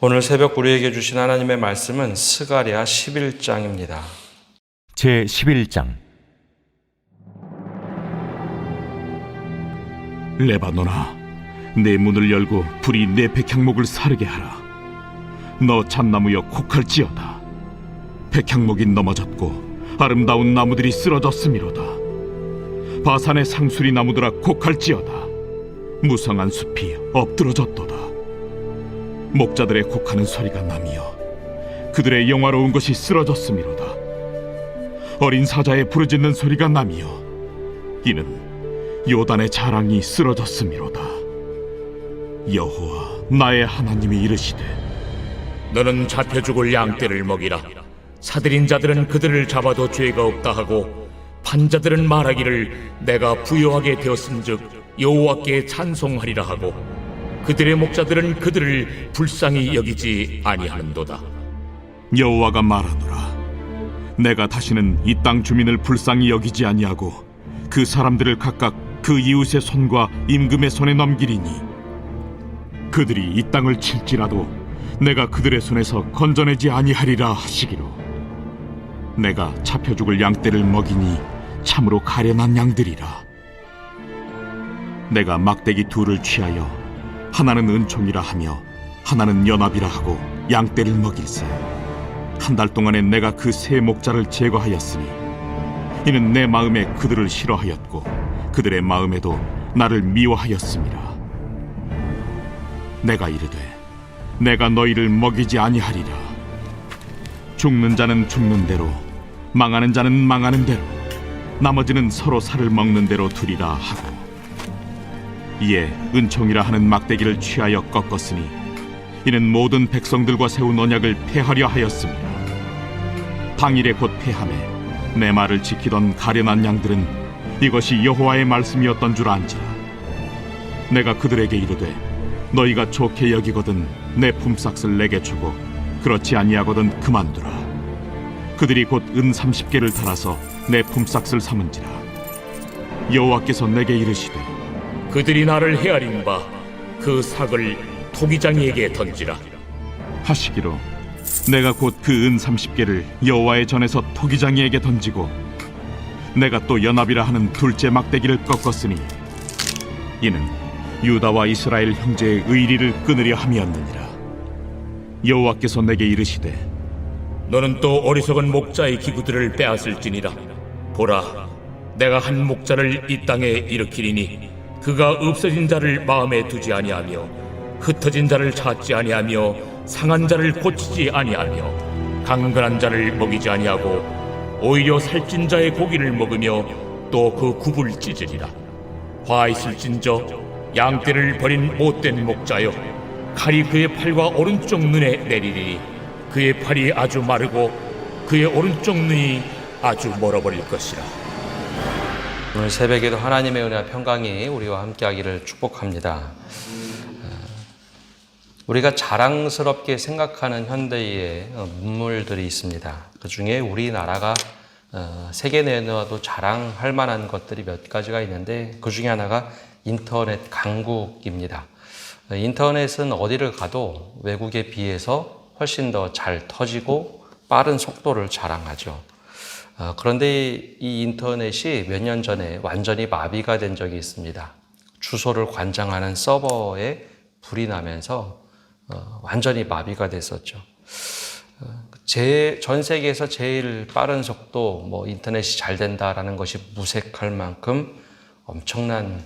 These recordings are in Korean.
오늘 새벽 우리에게 주신 하나님의 말씀은 스가랴 11장입니다. 제 11장. 레바논아, 내 문을 열고 불이 내 백향목을 사르게 하라. 너 잣나무여 곡할지어다. 백향목이 넘어졌고 아름다운 나무들이 쓰러졌음이로다. 바산의 상수리 나무들아 곡할지어다. 무성한 숲이 엎드러졌도다. 목자들의 곡하는 소리가 나며 그들의 영화로운 것이 쓰러졌음이로다. 어린 사자의 부르짖는 소리가 나며 이는 요단의 자랑이 쓰러졌음이로다. 여호와 나의 하나님이 이르시되, 너는 잡혀 죽을 양떼를 먹이라. 사들인 자들은 그들을 잡아도 죄가 없다 하고 판자들은 말하기를 내가 부요하게 되었은즉 여호와께 찬송하리라 하고 그들의 목자들은 그들을 불쌍히 여기지 아니하는도다. 여호와가 말하노라. 내가 다시는 이 땅 주민을 불쌍히 여기지 아니하고 그 사람들을 각각 그 이웃의 손과 임금의 손에 넘기리니 그들이 이 땅을 칠지라도 내가 그들의 손에서 건져내지 아니하리라 하시기로, 내가 잡혀 죽을 양떼를 먹이니 참으로 가련한 양들이라. 내가 막대기 둘을 취하여 하나는 은총이라 하며 하나는 연합이라 하고 양떼를 먹일세. 한 달 동안에 내가 그 세 목자를 제거하였으니 이는 내 마음에 그들을 싫어하였고 그들의 마음에도 나를 미워하였음이라. 내가 이르되 내가 너희를 먹이지 아니하리라. 죽는 자는 죽는 대로, 망하는 자는 망하는 대로, 나머지는 서로 살을 먹는 대로 두리라 하고, 이에 은총이라 하는 막대기를 취하여 꺾었으니 이는 모든 백성들과 세운 언약을 폐하려 하였습니다. 당일에 곧 폐하매 내 말을 지키던 가련한 양들은 이것이 여호와의 말씀이었던 줄 안지라. 내가 그들에게 이르되 너희가 좋게 여기거든 내 품삯을 내게 주고 그렇지 아니하거든 그만두라. 그들이 곧 은 30개를 달아서 내 품삯을 삼은지라. 여호와께서 내게 이르시되, 그들이 나를 헤아린 바 그 삭을 토기장이에게 던지라 하시기로, 내가 곧 그 은 30개를 여호와의 전에서 토기장이에게 던지고 내가 또 연합이라 하는 둘째 막대기를 꺾었으니 이는 유다와 이스라엘 형제의 의리를 끊으려 함이었느니라. 여호와께서 내게 이르시되, 너는 또 어리석은 목자의 기구들을 빼앗을지니라. 보라, 내가 한 목자를 이 땅에 일으키리니 그가 없어진 자를 마음에 두지 아니하며 흩어진 자를 찾지 아니하며 상한 자를 고치지 아니하며 강건한 자를 먹이지 아니하고 오히려 살찐 자의 고기를 먹으며 또 그 굽을 찢으리라. 화 있을진저 양떼를 버린 못된 목자여, 칼이 그의 팔과 오른쪽 눈에 내리리니 그의 팔이 아주 마르고 그의 오른쪽 눈이 아주 멀어버릴 것이라. 오늘 새벽에도 하나님의 은혜와 평강이 우리와 함께하기를 축복합니다. 우리가 자랑스럽게 생각하는 현대의 문물들이 있습니다. 그 중에 우리나라가 세계 내놔도 자랑할 만한 것들이 몇 가지가 있는데, 그 중에 하나가 인터넷 강국입니다. 인터넷은 어디를 가도 외국에 비해서 훨씬 더 잘 터지고 빠른 속도를 자랑하죠. 그런데 이 인터넷이 몇 년 전에 완전히 마비가 된 적이 있습니다. 주소를 관장하는 서버에 불이 나면서 완전히 마비가 됐었죠. 전 세계에서 제일 빠른 속도, 인터넷이 잘 된다라는 것이 무색할 만큼 엄청난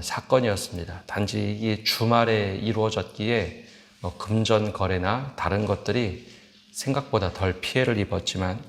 사건이었습니다. 단지 이게 주말에 이루어졌기에 금전 거래나 다른 것들이 생각보다 덜 피해를 입었지만,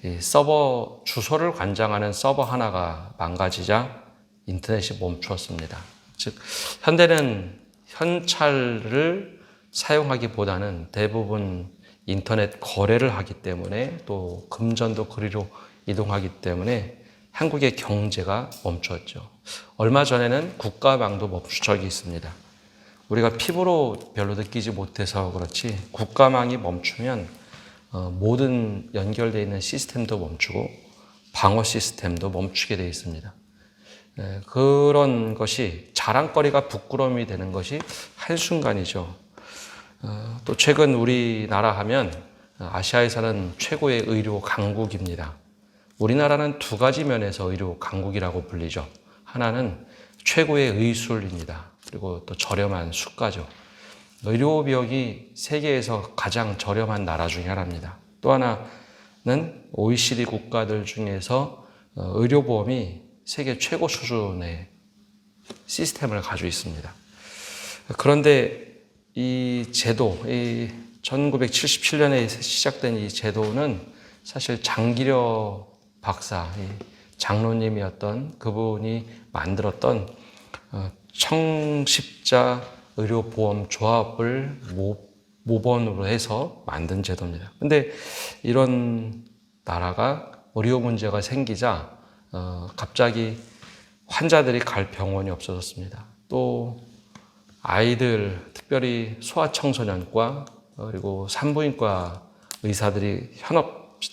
이 서버 주소를 관장하는 서버 하나가 망가지자 인터넷이 멈추었습니다. 즉, 현대는 현찰을 사용하기보다는 대부분 인터넷 거래를 하기 때문에, 또 금전도 그리로 이동하기 때문에 한국의 경제가 멈췄죠. 얼마 전에는 국가망도 멈춘 적이 있습니다. 우리가 피부로 별로 느끼지 못해서 그렇지 국가망이 멈추면 모든 연결되어 있는 시스템도 멈추고 방어 시스템도 멈추게 되어 있습니다. 그런 것이 자랑거리가 부끄러움이 되는 것이 한순간이죠. 또 최근 우리나라 하면 아시아에서는 최고의 의료 강국입니다. 우리나라는 두 가지 면에서 의료 강국이라고 불리죠. 하나는 최고의 의술입니다. 그리고 또 저렴한 수가죠. 의료 비용이 세계에서 가장 저렴한 나라 중에 하나입니다. 또 하나는 OECD 국가들 중에서 의료보험이 세계 최고 수준의 시스템을 가지고 있습니다. 그런데 이 제도, 1977년에 시작된 이 제도는 사실 장기려 박사, 장로님이었던 그분이 만들었던 청십자 의료보험 조합을 모본으로 해서 만든 제도입니다. 근데 이런 나라가 의료 문제가 생기자 갑자기 환자들이 갈 병원이 없어졌습니다. 또 아이들, 특별히 소아청소년과 그리고 산부인과 의사들이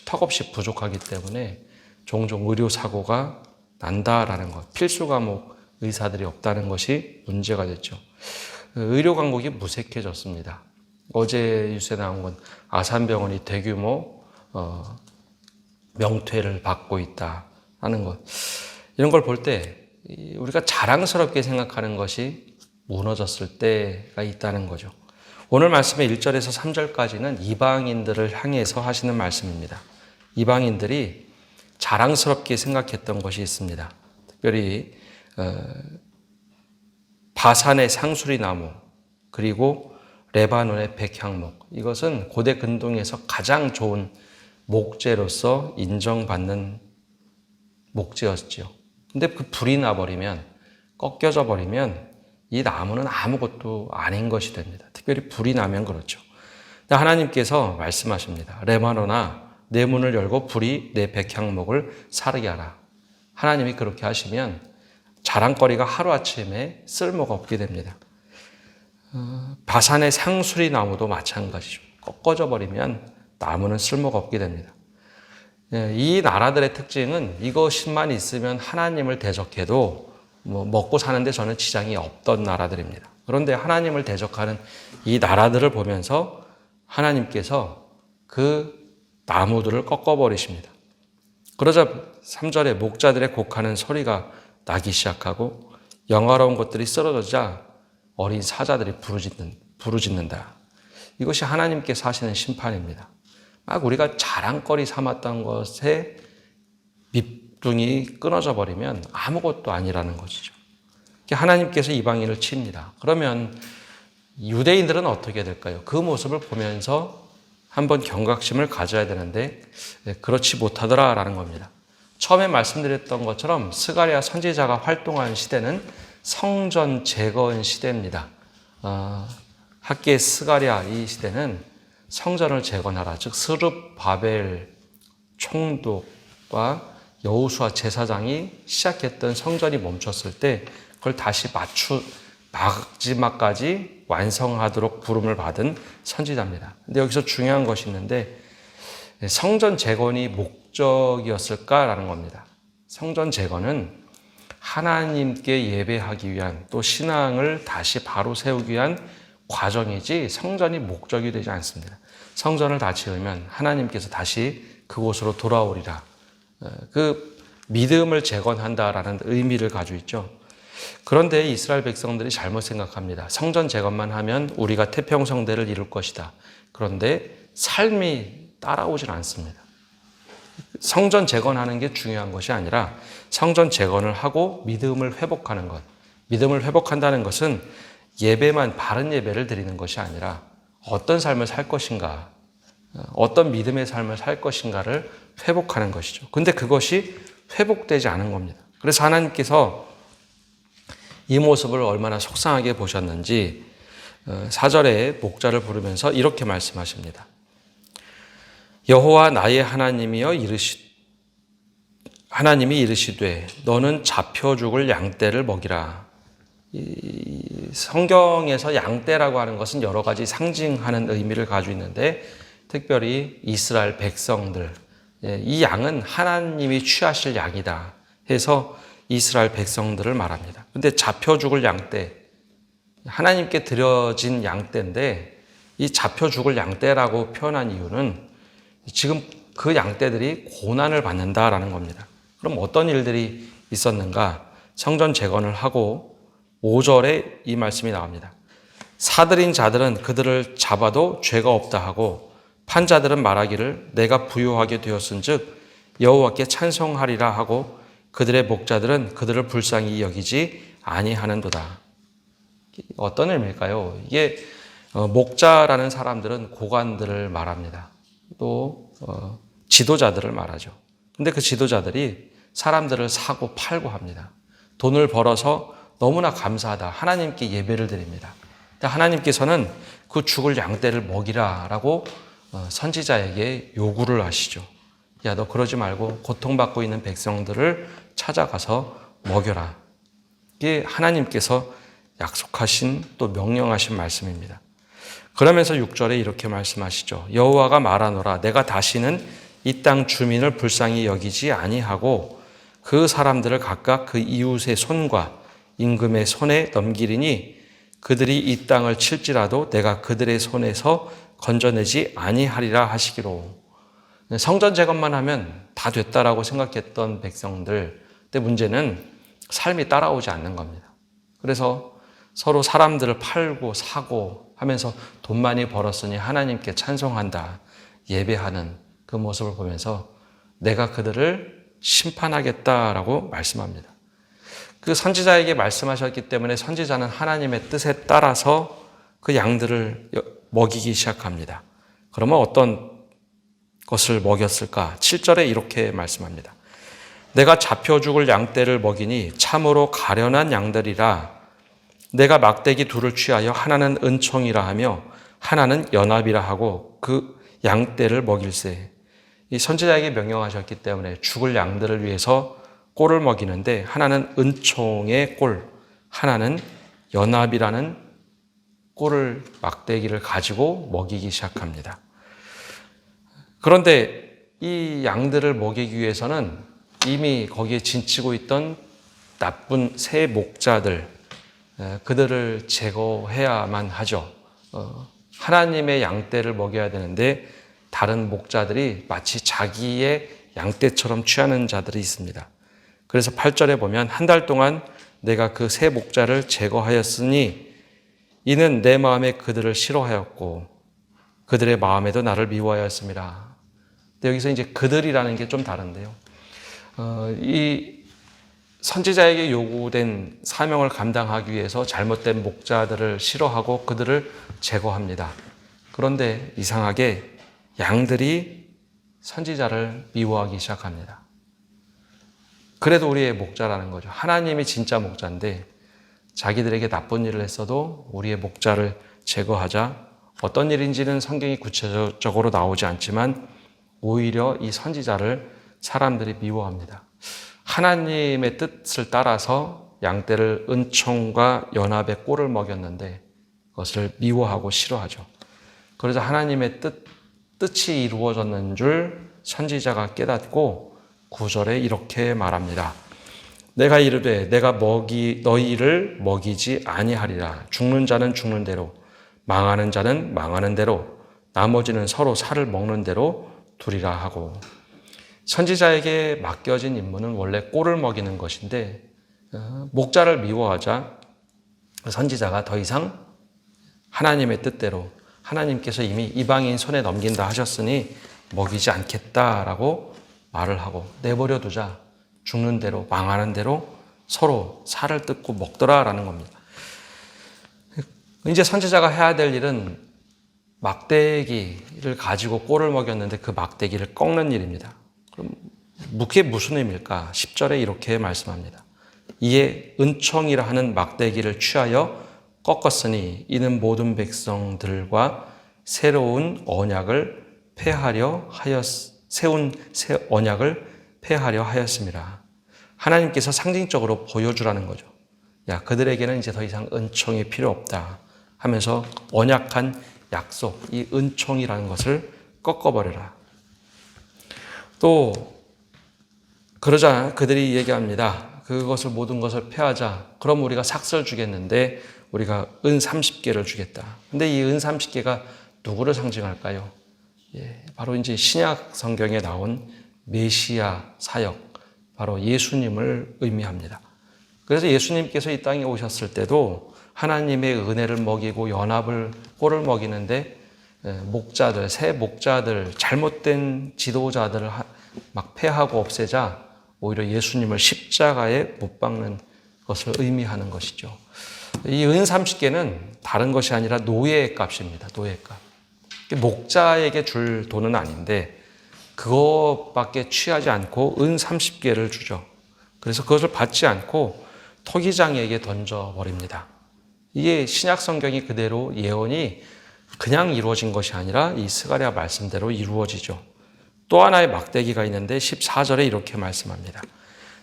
턱없이 부족하기 때문에 종종 의료사고가 난다라는 것, 필수 과목 의사들이 없다는 것이 문제가 됐죠. 의료 강국이 무색해졌습니다. 어제 뉴스에 나온 건 아산병원이 대규모 명퇴를 받고 있다 하는 것. 이런 걸 볼 때 우리가 자랑스럽게 생각하는 것이 무너졌을 때가 있다는 거죠. 오늘 말씀의 1절에서 3절까지는 이방인들을 향해서 하시는 말씀입니다. 이방인들이 자랑스럽게 생각했던 것이 있습니다. 특별히 바산의 상수리 나무 그리고 레바논의 백향목, 이것은 고대 근동에서 가장 좋은 목재로서 인정받는 목재였죠. 근데 그 불이 나버리면, 꺾여져 버리면 이 나무는 아무것도 아닌 것이 됩니다. 특별히 불이 나면 그렇죠. 하나님께서 말씀하십니다. 레바논아, 내 문을 열고 불이 내 백향목을 사르게 하라. 하나님이 그렇게 하시면 자랑거리가 하루아침에 쓸모가 없게 됩니다. 바산의 상수리 나무도 마찬가지죠. 꺾어져 버리면 나무는 쓸모가 없게 됩니다. 이 나라들의 특징은 이것만 있으면 하나님을 대적해도 먹고 사는데 저는 지장이 없던 나라들입니다. 그런데 하나님을 대적하는 이 나라들을 보면서 하나님께서 그 나무들을 꺾어버리십니다. 그러자 3절에 목자들의 곡하는 소리가 나기 시작하고 영화로운 것들이 쓰러지자 어린 사자들이 부르짖는다. 이것이 하나님께서 하시는 심판입니다. 막 우리가 자랑거리 삼았던 것에 밑둥이 끊어져 버리면 아무것도 아니라는 것이죠. 하나님께서 이방인을 칩니다. 그러면 유대인들은 어떻게 될까요? 그 모습을 보면서 한번 경각심을 가져야 되는데 그렇지 못하더라라는 겁니다. 처음에 말씀드렸던 것처럼 스가랴 선지자가 활동한 시대는 성전 재건 시대입니다. 학기의 스가랴 이 시대는 성전을 재건하라, 즉 스룹바벨 총독과 여호수아 제사장이 시작했던 성전이 멈췄을 때 그걸 다시 마지막까지 완성하도록 부름을 받은 선지자입니다. 근데 여기서 중요한 것이 있는데 성전 재건이 목적이었을까라는 겁니다. 성전 재건은 하나님께 예배하기 위한 또 신앙을 다시 바로 세우기 위한 과정이지 성전이 목적이 되지 않습니다. 성전을 다 지으면 하나님께서 다시 그곳으로 돌아오리라. 그 믿음을 재건한다라는 의미를 가지고 있죠. 그런데 이스라엘 백성들이 잘못 생각합니다. 성전 재건만 하면 우리가 태평성대를 이룰 것이다. 그런데 삶이 따라오질 않습니다. 성전 재건하는 게 중요한 것이 아니라 성전 재건을 하고 믿음을 회복하는 것. 믿음을 회복한다는 것은 예배만, 바른 예배를 드리는 것이 아니라 어떤 삶을 살 것인가, 어떤 믿음의 삶을 살 것인가를 회복하는 것이죠. 근데 그것이 회복되지 않은 겁니다. 그래서 하나님께서 이 모습을 얼마나 속상하게 보셨는지 4절에 목자를 부르면서 이렇게 말씀하십니다. 여호와 나의 하나님이 이르시되 너는 잡혀 죽을 양떼를 먹이라. 이 성경에서 양떼라고 하는 것은 여러 가지 상징하는 의미를 가지고 있는데 특별히 이스라엘 백성들, 이 양은 하나님이 취하실 양이다 해서 이스라엘 백성들을 말합니다. 근데 잡혀 죽을 양떼, 하나님께 드려진 양떼인데 이 잡혀 죽을 양떼라고 표현한 이유는 지금 그 양떼들이 고난을 받는다라는 겁니다. 그럼 어떤 일들이 있었는가? 성전 재건을 하고 5절에 이 말씀이 나옵니다. 사들인 자들은 그들을 잡아도 죄가 없다 하고 판자들은 말하기를 내가 부요하게 되었은즉 여호와께 찬송하리라 하고 그들의 목자들은 그들을 불쌍히 여기지 아니하는도다. 어떤 의미일까요? 이게 목자라는 사람들은 고관들을 말합니다. 또 지도자들을 말하죠. 근데 그 지도자들이 사람들을 사고 팔고 합니다. 돈을 벌어서 너무나 감사하다. 하나님께 예배를 드립니다. 근데 하나님께서는 그 죽을 양떼를 먹이라라고 선지자에게 요구를 하시죠. 야, 너 그러지 말고 고통받고 있는 백성들을 찾아가서 먹여라. 이게 하나님께서 약속하신 또 명령하신 말씀입니다. 그러면서 6절에 이렇게 말씀하시죠. 여호와가 말하노라 내가 다시는 이 땅 주민을 불쌍히 여기지 아니하고 그 사람들을 각각 그 이웃의 손과 임금의 손에 넘기리니 그들이 이 땅을 칠지라도 내가 그들의 손에서 건져내지 아니하리라 하시기로. 성전 재건만 하면 다 됐다라고 생각했던 백성들, 근데 문제는 삶이 따라오지 않는 겁니다. 그래서 서로 사람들을 팔고 사고 하면서 돈 많이 벌었으니 하나님께 찬송한다, 예배하는 그 모습을 보면서 내가 그들을 심판하겠다라고 말씀합니다. 그 선지자에게 말씀하셨기 때문에 선지자는 하나님의 뜻에 따라서 그 양들을 먹이기 시작합니다. 그러면 어떤 것을 먹였을까? 7절에 이렇게 말씀합니다. 내가 잡혀 죽을 양떼를 먹이니 참으로 가련한 양들이라. 내가 막대기 둘을 취하여 하나는 은총이라 하며 하나는 연합이라 하고 그 양떼를 먹일세. 이 선지자에게 명령하셨기 때문에 죽을 양들을 위해서 꼴을 먹이는데 하나는 은총의 꼴, 하나는 연합이라는 꼴을 막대기를 가지고 먹이기 시작합니다. 그런데 이 양들을 먹이기 위해서는 이미 거기에 진치고 있던 나쁜 새 목자들, 그들을 제거해야만 하죠. 하나님의 양떼를 먹여야 되는데 다른 목자들이 마치 자기의 양떼처럼 취하는 자들이 있습니다. 그래서 8절에 보면 한 달 동안 내가 그 새 목자를 제거하였으니 이는 내 마음에 그들을 싫어하였고 그들의 마음에도 나를 미워하였습니다. 근데 여기서 이제 그들이라는 게 좀 다른데요. 이 선지자에게 요구된 사명을 감당하기 위해서 잘못된 목자들을 싫어하고 그들을 제거합니다. 그런데 이상하게 양들이 선지자를 미워하기 시작합니다. 그래도 우리의 목자라는 거죠. 하나님이 진짜 목자인데 자기들에게 나쁜 일을 했어도 우리의 목자를 제거하자. 어떤 일인지는 성경이 구체적으로 나오지 않지만 오히려 이 선지자를 사람들이 미워합니다. 하나님의 뜻을 따라서 양떼를 은총과 연합의 꼴을 먹였는데 그것을 미워하고 싫어하죠. 그래서 하나님의 뜻이 이루어졌는 줄 선지자가 깨닫고 9절에 이렇게 말합니다. 내가 이르되 내가 너희를 먹이지 아니하리라. 죽는 자는 죽는 대로, 망하는 자는 망하는 대로, 나머지는 서로 살을 먹는 대로 두리라 하고. 선지자에게 맡겨진 임무는 원래 꼴을 먹이는 것인데 목자를 미워하자 선지자가 더 이상 하나님의 뜻대로 하나님께서 이미 이방인 손에 넘긴다 하셨으니 먹이지 않겠다라고 말을 하고 내버려 두자. 죽는 대로 망하는 대로 서로 살을 뜯고 먹더라라는 겁니다. 이제 선지자가 해야 될 일은 막대기를 가지고 꼴을 먹였는데 그 막대기를 꺾는 일입니다. 그럼 그게 무슨 의미일까? 10절에 이렇게 말씀합니다. 이에 은총이라 하는 막대기를 취하여 꺾었으니 이는 모든 백성들과 새로운 언약을 폐하려 세운 새 언약을 폐하려 하였습니다. 하나님께서 상징적으로 보여주라는 거죠. 야, 그들에게는 이제 더 이상 은총이 필요 없다 하면서 언약한 약속, 이 은총이라는 것을 꺾어버려라. 또 그러자 그들이 얘기합니다. 그것을 모든 것을 폐하자. 그럼 우리가 삭설 주겠는데 우리가 은 30개를 주겠다. 근데 이 은 30개가 누구를 상징할까요? 바로 이제 신약 성경에 나온 메시아 사역, 바로 예수님을 의미합니다. 그래서 예수님께서 이 땅에 오셨을 때도 하나님의 은혜를 먹이고 꼴을 먹이는데 목자들, 새 목자들, 잘못된 지도자들을 막 패하고 없애자 오히려 예수님을 십자가에 못 박는 것을 의미하는 것이죠. 이 은 30개는 다른 것이 아니라 노예의 값입니다. 노예의 값. 목자에게 줄 돈은 아닌데 그것밖에 취하지 않고 은 30개를 주죠. 그래서 그것을 받지 않고 토기장에게 던져버립니다. 이게 신약 성경이 그대로 예언이 그냥 이루어진 것이 아니라 이 스가랴 말씀대로 이루어지죠. 또 하나의 막대기가 있는데 14절에 이렇게 말씀합니다.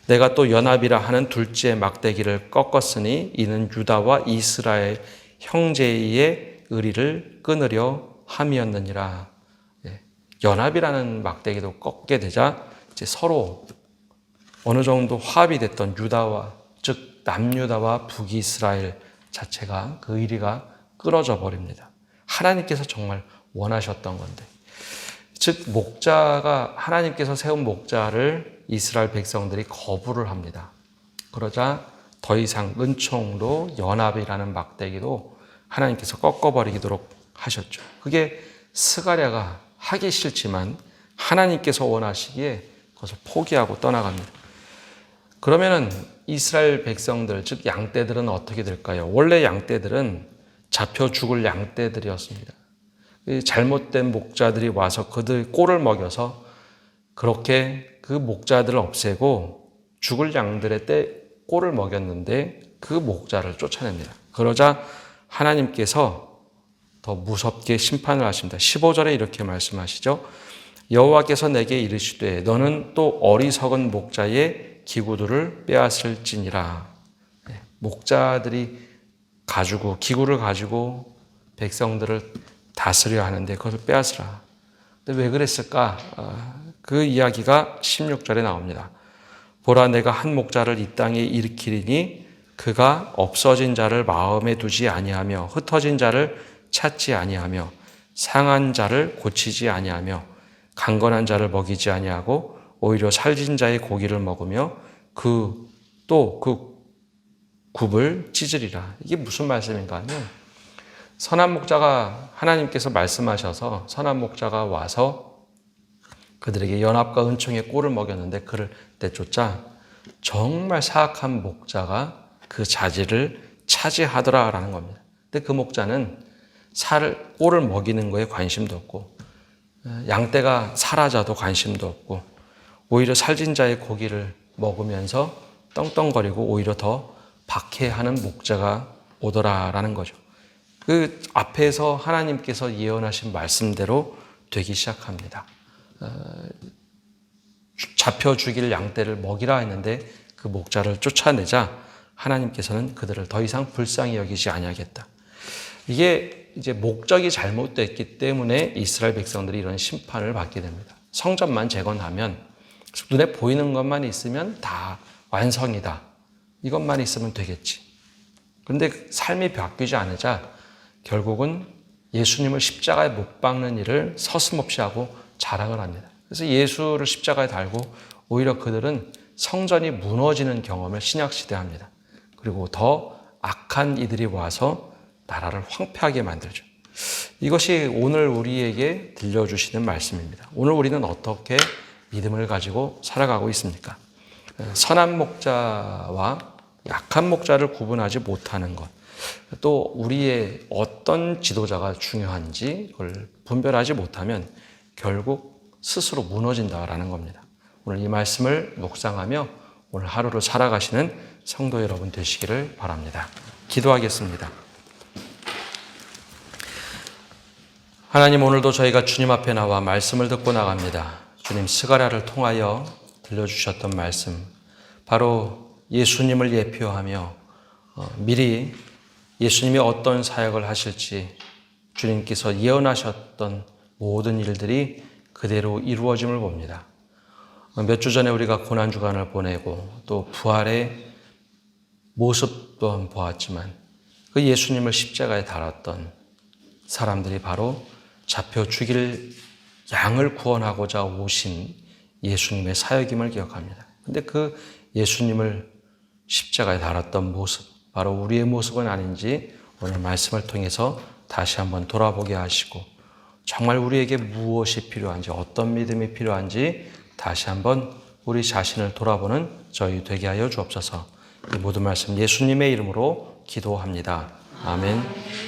내가 또 연합이라 하는 둘째 막대기를 꺾었으니 이는 유다와 이스라엘 형제의 의리를 끊으려 함이었느니라. 연합이라는 막대기도 꺾게 되자 이제 서로 어느 정도 화합이 됐던 유다와, 즉 남유다와 북이스라엘 자체가 그 의리가 끊어져 버립니다. 하나님께서 정말 원하셨던 건데, 즉 목자가 하나님께서 세운 목자를 이스라엘 백성들이 거부를 합니다. 그러자 더 이상 은총으로 연합이라는 막대기도 하나님께서 꺾어버리도록 하셨죠. 그게 스가랴가 하기 싫지만 하나님께서 원하시기에 그것을 포기하고 떠나갑니다. 그러면은 이스라엘 백성들, 즉 양떼들은 어떻게 될까요? 원래 양떼들은 잡혀 죽을 양떼들이었습니다. 잘못된 목자들이 와서 그들 꼴을 먹여서 그렇게 그 목자들을 없애고 죽을 양들의 꼴을 먹였는데 그 목자를 쫓아냅니다. 그러자 하나님께서 더 무섭게 심판을 하십니다. 15절에 이렇게 말씀하시죠. 여호와께서 내게 이르시되 너는 또 어리석은 목자의 기구들을 빼앗을지니라. 목자들이 기구를 가지고 백성들을 다스려 하는데 그것을 빼앗으라. 근데 왜 그랬을까? 그 이야기가 16절에 나옵니다. 보라, 내가 한 목자를 이 땅에 일으키리니 그가 없어진 자를 마음에 두지 아니하며 흩어진 자를 찾지 아니하며 상한 자를 고치지 아니하며 강건한 자를 먹이지 아니하고 오히려 살진 자의 고기를 먹으며 그 굽을 찢으리라. 이게 무슨 말씀인가 하면 선한 목자가 하나님께서 말씀하셔서 선한 목자가 와서 그들에게 연합과 은총의 꼴을 먹였는데 그를 내쫓자 정말 사악한 목자가 그 자리를 차지하더라라는 겁니다. 근데 그 목자는 꼴을 먹이는 거에 관심도 없고 양떼가 사라져도 관심도 없고 오히려 살진 자의 고기를 먹으면서 떵떵거리고 오히려 더 박해하는 목자가 오더라라는 거죠. 그 앞에서 하나님께서 예언하신 말씀대로 되기 시작합니다. 잡혀 죽일 양떼를 먹이라 했는데 그 목자를 쫓아내자 하나님께서는 그들을 더 이상 불쌍히 여기지 아니하겠다. 이게 이제 목적이 잘못됐기 때문에 이스라엘 백성들이 이런 심판을 받게 됩니다. 성전만 재건하면 눈에 보이는 것만 있으면 다 완성이다. 이것만 있으면 되겠지. 그런데 삶이 바뀌지 않으자 결국은 예수님을 십자가에 못 박는 일을 서슴없이 하고 자랑을 합니다. 그래서 예수를 십자가에 달고 오히려 그들은 성전이 무너지는 경험을 신약시대에 합니다. 그리고 더 악한 이들이 와서 나라를 황폐하게 만들죠. 이것이 오늘 우리에게 들려주시는 말씀입니다. 오늘 우리는 어떻게 믿음을 가지고 살아가고 있습니까? 선한 목자와 약한 목자를 구분하지 못하는 것, 또 우리의 어떤 지도자가 중요한지 그걸 분별하지 못하면 결국 스스로 무너진다라는 겁니다. 오늘 이 말씀을 묵상하며 오늘 하루를 살아가시는 성도 여러분 되시기를 바랍니다. 기도하겠습니다. 하나님, 오늘도 저희가 주님 앞에 나와 말씀을 듣고 나갑니다. 주님, 스가랴를 통하여 들려주셨던 말씀, 바로 예수님을 예표하며 미리 예수님이 어떤 사역을 하실지 주님께서 예언하셨던 모든 일들이 그대로 이루어짐을 봅니다. 몇 주 전에 우리가 고난주간을 보내고 또 부활의 모습 또한 보았지만 그 예수님을 십자가에 달았던 사람들이 바로 잡혀 죽일 양을 구원하고자 오신 예수님의 사역임을 기억합니다. 근데 그 예수님을 십자가에 달았던 모습, 바로 우리의 모습은 아닌지 오늘 말씀을 통해서 다시 한번 돌아보게 하시고 정말 우리에게 무엇이 필요한지, 어떤 믿음이 필요한지 다시 한번 우리 자신을 돌아보는 저희 되게 하여 주옵소서. 이 모든 말씀 예수님의 이름으로 기도합니다. 아멘.